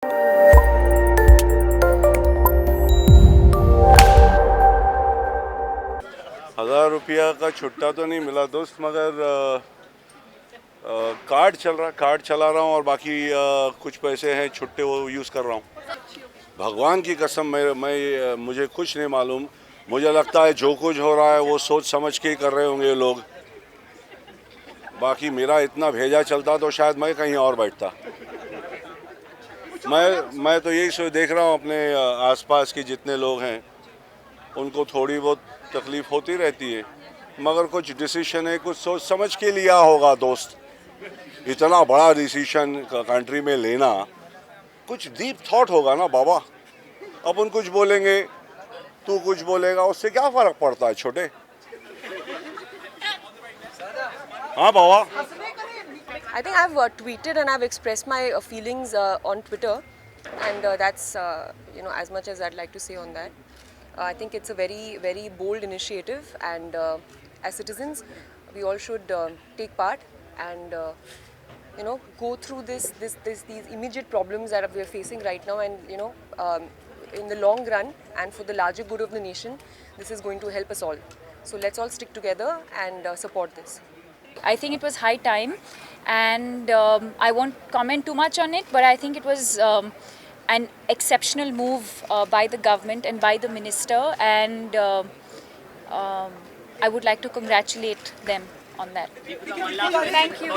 ₹1000 का छुट्टा तो नहीं मिला दोस्त, मगर कार्ड चला रहा हूँ और बाकी कुछ पैसे हैं छुट्टे, वो यूज़ कर रहा हूँ। भगवान की कसम, मुझे कुछ नहीं मालूम। मुझे लगता है जो कुछ हो रहा है वो सोच समझ के ही कर रहे होंगे ये लोग। बाकी मेरा इतना भेजा चलता तो शायद मैं कहीं और बैठता। मैं तो यही देख रहा हूँ अपने आसपास के जितने लोग हैं उनको थोड़ी बहुत तकलीफ होती रहती है, मगर कुछ डिसीजन है कुछ सोच समझ के लिया होगा दोस्त। इतना बड़ा डिसीजन कंट्री में लेना कुछ डीप थॉट होगा ना बाबा। अपन कुछ बोलेंगे, तू कुछ बोलेगा, उससे क्या फर्क पड़ता है छोटे। हाँ बाबा। I think I've tweeted and I've expressed my feelings on Twitter, and that's as much as I'd like to say on that. I think it's a very very bold initiative, and as citizens, we all should take part and go through these immediate problems that we are facing right now, and in the long run and for the larger good of the nation, this is going to help us all. So let's all stick together and support this. I think it was high time, and I won't comment too much on it, but I think it was an exceptional move by the government and by the minister, and I would like to congratulate them on that. Thank you.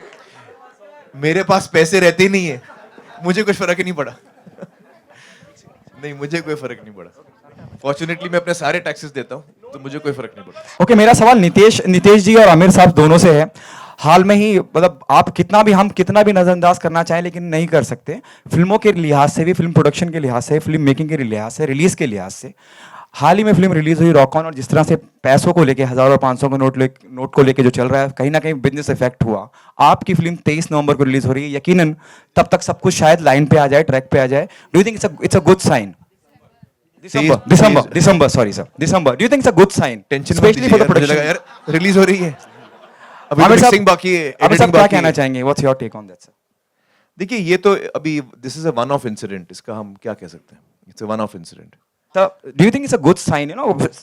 मेरे पास पैसे रहते ही नहीं है, मुझे कुछ फर्क ही नहीं पड़ा। नहीं, मुझे कोई फर्क नहीं पड़ा। फॉर्चुनेटली मैं अपने सारे टैक्सेस देता हूँ, तो मुझे कोई फर्क नहीं पड़ा। ओके, मेरा सवाल नितेश जी और आमिर साहब दोनों से है। हाल में ही मतलब हम कितना भी नजरअंदाज करना चाहें लेकिन नहीं कर सकते, फिल्मों के लिहाज से भी, फिल्म प्रोडक्शन के लिहाज से, फिल्म मेकिंग के लिहाज से, रिलीज के लिहाज से। हाल ही में फिल्म रिलीज हुई रॉक ऑन, और जिस तरह से पैसों को लेके 1000 और 500 के नोट को लेके जो चल रहा है, कहीं ना कहीं बिजनेस इफेक्ट हुआ। आपकी फिल्म 23 नवंबर को रिलीज हो रही है, यकीनन तब तक सब कुछ शायद लाइन पे आ जाए, ट्रैक पे आ जाए। Do you think it's a good sign? December, sorry sir, December. Do you think it's a good sign? Tension Especially for the production. यार, रिलीज हो रही है, अभी आमिर मिक्सिंग बाकी है, आमिर साहब एडिटिंग क्या बाकी कहना है। चाहेंगे? What's your take on that, sir? देखिए, ये तो अभी this is a one of incident, इसका हम क्या कह सकते हैं? It's a one of incident. So, do you think it's a good sign?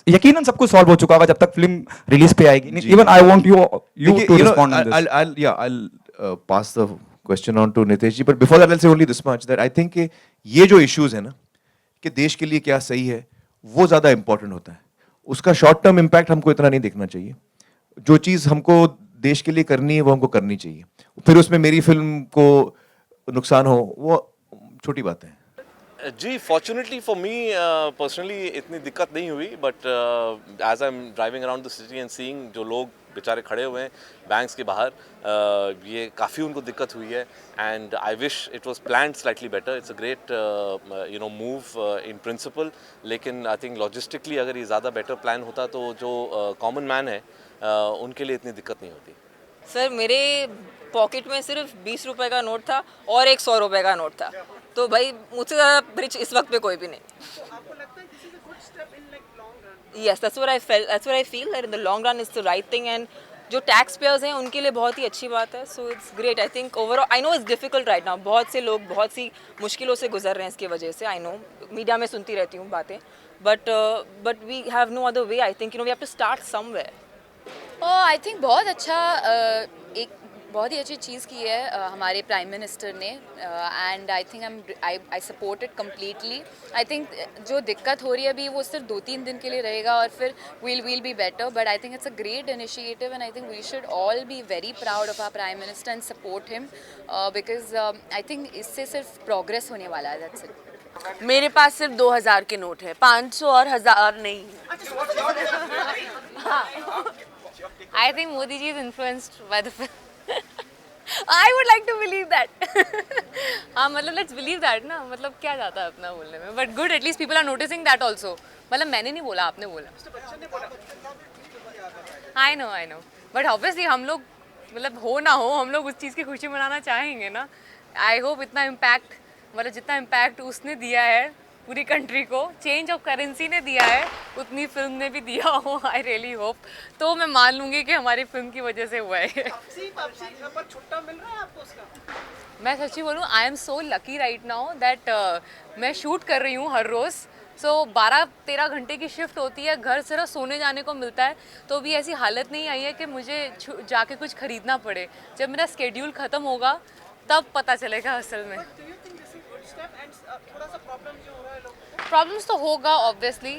यकीनन सब कुछ सॉल्व हो चुका होगा जब तक फिल्म रिलीज पे आएगी। Even I want you to respond on this. I'll pass the question on to Nitesh ji, but before that I'll say only this much, that I think कि ये जो इश्यूज है ना, कि देश के लिए क्या सही है, वो ज्यादा इंपॉर्टेंट होता है। उसका शॉर्ट टर्म इम्पैक्ट हमको इतना नहीं देखना चाहिए। जो चीज हमको देश के लिए करनी है वो हमको करनी चाहिए, फिर उसमें मेरी फिल्म को नुकसान हो वो छोटी बात है। जी, फॉर्चुनेटली फॉर मी पर्सनली इतनी दिक्कत नहीं हुई, but as I am driving around the city and seeing जो लोग बेचारे खड़े हुए हैं बैंक्स के बाहर, ये काफ़ी उनको दिक्कत हुई है, and I wish it was planned slightly better. It's a great move in principle, लेकिन आई थिंक लॉजिस्टिकली अगर ये ज़्यादा बेटर प्लान होता तो जो कॉमन मैन है उनके लिए इतनी दिक्कत नहीं होती। सर, मेरे पॉकेट में सिर्फ 20 रुपए का नोट था और एक 100 रुपए का नोट था, तो भाई मुझसे ज़्यादा रिच इस वक्त पे कोई भी नहीं। Yes, that's what I felt. That's what I feel, that in the long run it's the right thing, and जो टैक्स पेयर्स हैं उनके लिए बहुत ही अच्छी बात है। So it's great. I think overall, I know it's difficult right now, बहुत से लोग बहुत सी मुश्किलों से गुजर रहे हैं इसकी वजह से। आई नो, मीडिया में सुनती रहती हूँ बातें, but we have no other way. I think we have to start somewhere. I think बहुत अच्छा, एक बहुत ही अच्छी चीज़ की है हमारे प्राइम मिनिस्टर ने, and I think I support it completely. I think जो दिक्कत हो रही है अभी वो सिर्फ 2-3 दिन के लिए रहेगा और फिर we'll be better, but I think it's a great initiative, and I think we should all be very proud of our prime minister and support him, because I think इससे सिर्फ progress होने वाला है। That's it. मेरे पास सिर्फ 2000 के note है, 500 और 1000 नहीं। I think Modi ji is influenced by the film. I would like to believe that. हाँ, मतलब let's believe that ना, मतलब क्या जाता है अपना बोलने में, but good, at least people are noticing that also. मतलब मैंने नहीं बोला, आपने बोला। I know, but obviously हम लोग मतलब हो ना हो, हम लोग उस चीज़ की खुशी मनाना चाहेंगे ना। I hope इतना इम्पैक्ट, मतलब जितना इम्पैक्ट उसने दिया है पूरी कंट्री को, चेंज ऑफ करेंसी ने दिया है, उतनी फिल्म ने भी दिया हो। आई रियली होप, तो मैं मान लूँगी कि हमारी फिल्म की वजह से हुआ है। पर छुट्टा मिल रहा है आपको उसका? मैं सच्ची बोलूँ, I am so lucky right now that मैं शूट कर रही हूँ हर रोज़। सो 12-13 घंटे की शिफ्ट होती है, घर सिर्फ सोने जाने को मिलता है, तो भी ऐसी हालत नहीं आई है कि मुझे जाके कुछ खरीदना पड़े। जब मेरा स्केड्यूल ख़त्म होगा तब पता चलेगा असल में। प्रॉब्लम्स तो होगा obviously,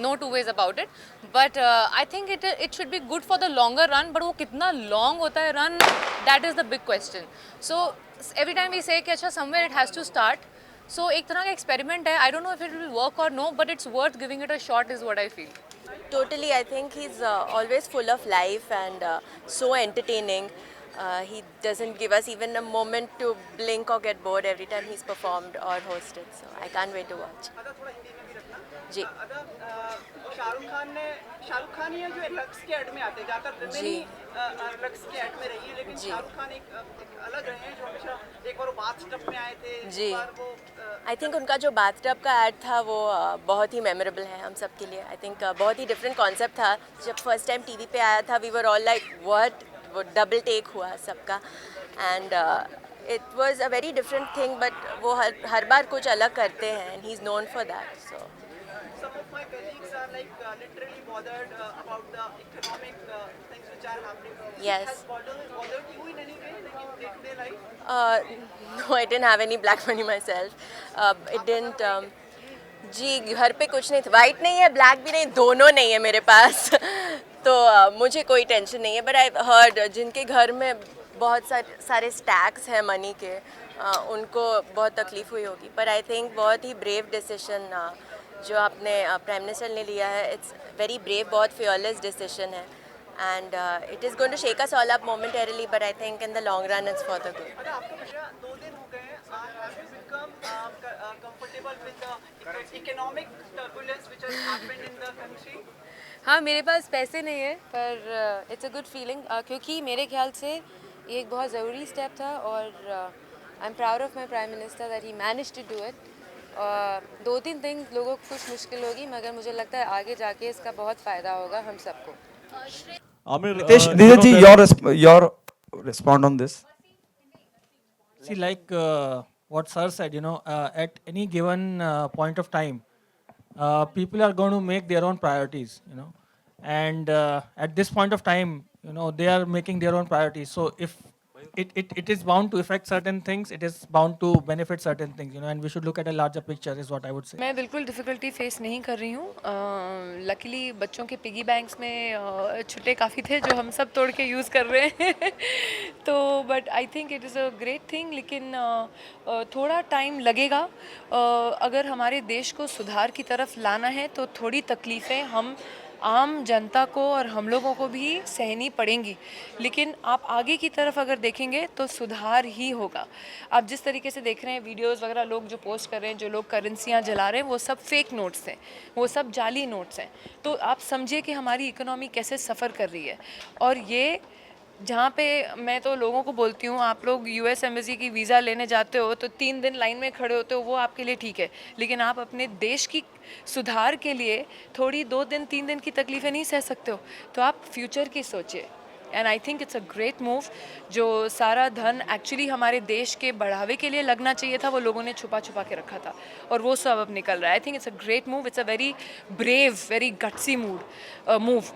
no two ways about it, but I think it should be good for the longer run, बट वो कितना लॉन्ग होता है run, that is the big question. So every time we say कि अच्छा somewhere it has to start, so एक तरह का एक्सपेरिमेंट है। I don't know if it will work और no, but it's worth giving it a shot is what I feel. Totally, I think he's always full of life and so entertaining. He doesn't give us even a moment to blink or get bored every time he's performed or hosted. So I can't wait to watch. जी शाहरुख खान ये जो रक्स के add में आते हैं, ज़्यादातर जी रक्स के add में रही है, लेकिन जी। शाहरुख खान एक अलग रहे हैं जो हमेशा एक बार वो बाथटब में आए थे, जी। एक बार वो आई थिंक उनका जो बाथटब का ऐड था वो बहुत ही मेमोरेबल है हम सब के लिए। आई थिंक बहुत ही डिफरेंट कॉन्सेप्ट था। जब फर्स्ट टाइम टीवी पे आया था, we were all like what, वो डबल टेक हुआ सबका, and it was a very different thing, but वो हर बार कुछ अलग करते हैं and he is known for that. So some of my colleagues are like literally bothered about the economic things which are happening. Yes. Has bothered you in any way, like in day-to-day life? No, I didn't have any black money myself. It didn't. जी घर पे कुछ नहीं था, white नहीं है, black भी नहीं, दोनों नहीं है मेरे पास। तो मुझे कोई टेंशन नहीं है, बट आई हर्ड जिनके घर में बहुत सारे स्टैक्स हैं मनी के, उनको बहुत तकलीफ हुई होगी। पर आई थिंक बहुत ही ब्रेव डिसीजन जो आपने प्राइम मिनिस्टर ने लिया है, इट्स वेरी ब्रेव, बहुत फियरलेस डिसीजन है, and it is going to shake us all up momentarily, but I think in the long run it's for the good. अच्छा, आपका भैया 2 दिन हो गए हैं, have you become comfortable with the economic turbulence which has happened in the country? हाँ, मेरे पास पैसे नहीं है, पर इट्स अ गुड फीलिंग, क्योंकि मेरे ख्याल से ये एक बहुत ज़रूरी स्टेप था, और I am proud of my prime minister that he manage to do it. 2-3 दिन लोगों को कुछ मुश्किल होगी, मगर मुझे लगता है आगे जाके इसका बहुत फ़ायदा होगा हम सबको। Nitesh, ji, your respond on this. See, like what sir said, at any given point of time, people are going to make their own priorities, and at this point of time, they are making their own priorities. So if it is bound to affect certain things, it is bound to benefit certain things, and we should look at a larger picture is what I would say. मैं बिल्कुल difficulty face नहीं कर रही हूँ। Luckily बच्चों के piggy banks में छुट्टे काफ़ी थे जो हम सब तोड़ के यूज़ कर रहे हैं। तो but I think it is a great thing, लेकिन थोड़ा टाइम लगेगा। अगर हमारे देश को सुधार की तरफ लाना है तो थोड़ी तकलीफ़ें हम आम जनता को और हम लोगों को भी सहनी पड़ेंगी, लेकिन आप आगे की तरफ अगर देखेंगे तो सुधार ही होगा। आप जिस तरीके से देख रहे हैं वीडियोस वगैरह लोग जो पोस्ट कर रहे हैं, जो लोग करेंसियाँ जला रहे हैं, वो सब फेक नोट्स हैं, वो सब जाली नोट्स हैं। तो आप समझिए कि हमारी इकोनॉमी कैसे सफ़र कर रही है। और ये जहाँ पे मैं तो लोगों को बोलती हूँ, आप लोग यूएस एम्बेसी की वीज़ा लेने जाते हो तो 3 दिन लाइन में खड़े होते हो, वो आपके लिए ठीक है, लेकिन आप अपने देश की सुधार के लिए थोड़ी 2 दिन 3 दिन की तकलीफ़ें नहीं सह सकते हो। तो आप फ्यूचर की सोचिए, and I think it's a great move. जो सारा धन एक्चुअली हमारे देश के बढ़ावे के लिए लगना चाहिए था, वो लोगों ने छुपा छुपा के रखा था, और वो सब अब निकल रहा है। I think it's a great move, it's a very brave, very gutsy move.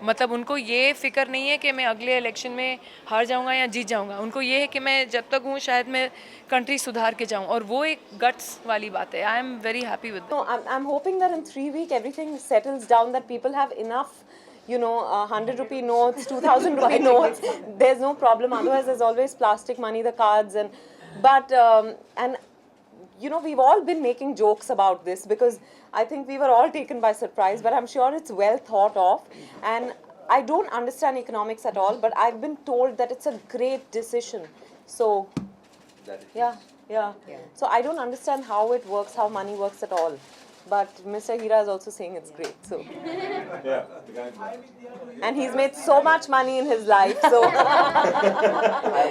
मतलब उनको ये फिक्र नहीं है कि मैं अगले इलेक्शन में हार जाऊंगा या जीत जाऊंगा, उनको ये है कि मैं जब तक हूँ शायद मैं कंट्री सुधार के जाऊँ, और वो एक गट्स वाली बात है। I am very happy with. No, I'm hoping that in 3 weeks everything settles down, that people have enough, 100 rupee notes, 2000 rupee notes. There's no problem. Otherwise, there's always plastic money, the cards, and we've all been making jokes about this because I think we were all taken by surprise. But I'm sure it's well thought of, and I don't understand economics at all, but I've been told that it's a great decision. So, yeah. So I don't understand how it works, how money works at all. But Mr. Hira is also saying it's great. So, and he's made so much money in his life. So, I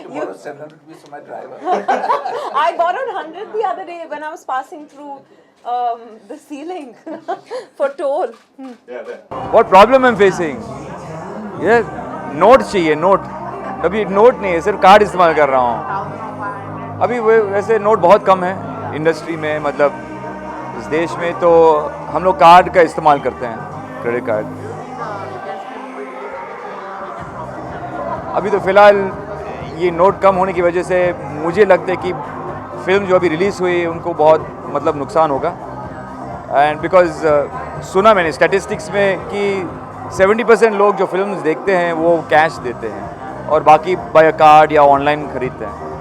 borrowed 700 rupees from my driver. I borrowed 100 the other day when I was passing through the ceiling for toll. What problem I'm facing? ये note चाहिए, note. अभी note नहीं है, सिर्फ card इस्तेमाल कर रहा हूँ। अभी वैसे नोट बहुत कम है इंडस्ट्री में, मतलब इस देश में तो हम लोग कार्ड का इस्तेमाल करते हैं, क्रेडिट कार्ड। अभी तो फ़िलहाल ये नोट कम होने की वजह से मुझे लगता है कि फिल्म जो अभी रिलीज़ हुई उनको बहुत मतलब नुकसान होगा। एंड बिकॉज सुना मैंने स्टैटिस्टिक्स में कि 70% लोग जो फिल्म्स देखते हैं वो कैश देते हैं और बाकी बाय कार्ड या ऑनलाइन खरीदते हैं।